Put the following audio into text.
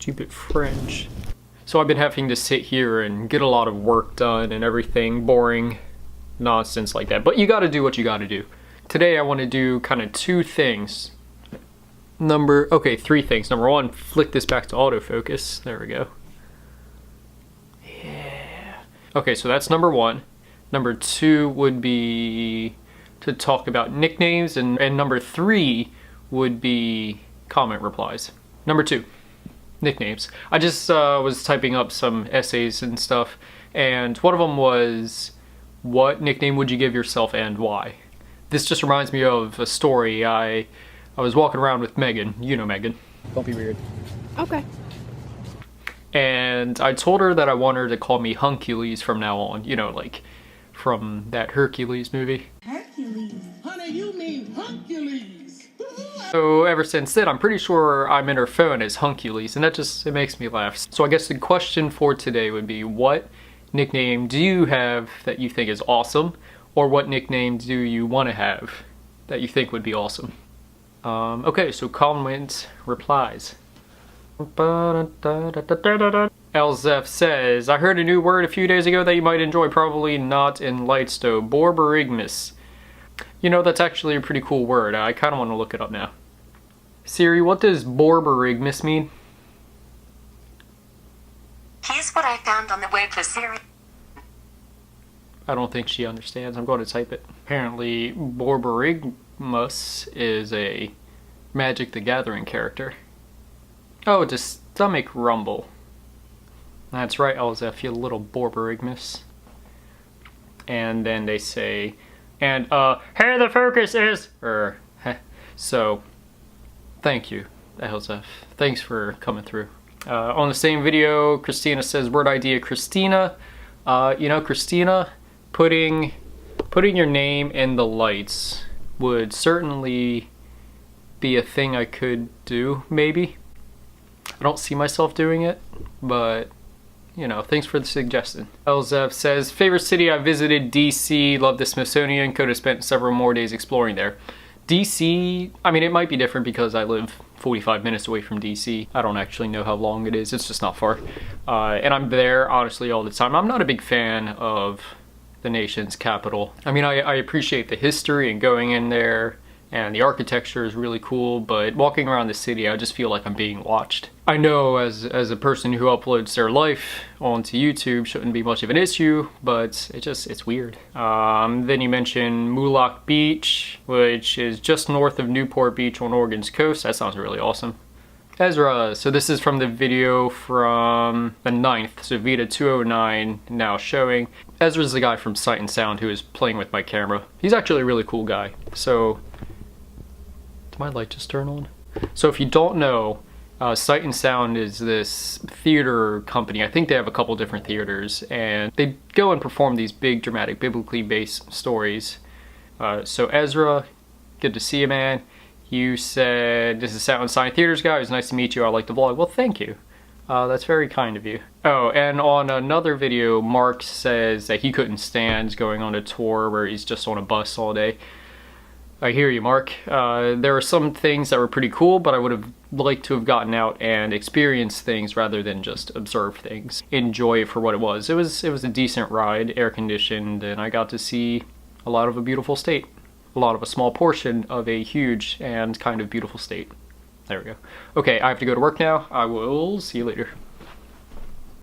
Stupid French. So I've been having to sit here and get a lot of work done and everything, boring nonsense like that. But you gotta do what you gotta do. Today I want to do kind of two things. Three things. Number one, flick this back to autofocus. There we go. Yeah. Okay, so that's number one. Number two would be to talk about nicknames, and number three would be comment replies. Number two, nicknames. I just was typing up some essays and stuff, and one of them was, what nickname would you give yourself and why? This just reminds me of a story. I was walking around with Megan. You know Megan. Don't be weird. Okay. And I told her that I want her to call me Hunkules from now on. You know, like from that Hercules movie. Hercules? Honey, you mean Hunkules. So ever since then, I'm pretty sure I'm in her phone as Hunkules, and that just, it makes me laugh. So I guess the question for today would be, what nickname do you have that you think is awesome? Or what nickname do you want to have that you think would be awesome? Okay, so comment replies. Elzef says, I heard a new word a few days ago that you might enjoy, probably not in lights though. Borborygmus. You know, that's actually a pretty cool word. I kind of want to look it up now. Siri, what does Borborygmus mean? Here's what I found on the web for Siri. I don't think she understands. I'm going to type it. Apparently, Borborygmus is a Magic the Gathering character. Oh, it's a stomach rumble. That's right, Elzef, you little Borborygmus. And then they say, and hey, the focus is, so, thank you, Elzef. Thanks for coming through. On the same video, Christina says, word idea, Christina. You know, Christina, putting your name in the lights would certainly be a thing I could do, maybe. I don't see myself doing it, but, you know, thanks for the suggestion. Elzef says, favorite city I visited, DC, love the Smithsonian, could have spent several more days exploring there. DC, I mean, it might be different because I live 45 minutes away from DC. I don't actually know how long it is, it's just not far. And I'm there, honestly, all the time. I'm not a big fan of the nation's capital. I mean, I appreciate the history and going in there, and the architecture is really cool, but walking around the city, I just feel like I'm being watched. I know as a person who uploads their life onto YouTube, shouldn't be much of an issue, but it's weird. Then you mentioned Moolock Beach, which is just north of Newport Beach on Oregon's coast. That sounds really awesome. Ezra, so this is from the video from the 9th, so Vita 209 now showing. Ezra's the guy from Sight and Sound who is playing with my camera. He's actually a really cool guy. So, did my light just turn on? So if you don't know, Sight and Sound is this theater company. I think they have a couple different theaters, and they go and perform these big, dramatic, biblically based stories. So Ezra, good to see you, man. You said, this is Sound and Sign Theaters guy. It was nice to meet you. I like the vlog. Well, thank you. That's very kind of you. Oh, and on another video, Mark says that he couldn't stand going on a tour where he's just on a bus all day. I hear you, Mark. There are some things that were pretty cool, but I would have liked to have gotten out and experienced things rather than just observe things. Enjoy it for what it was. It was a decent ride, air conditioned, and I got to see a lot of a beautiful state. A lot of a small portion of a huge and kind of beautiful state. There we go. Okay, I have to go to work now. I will see you later.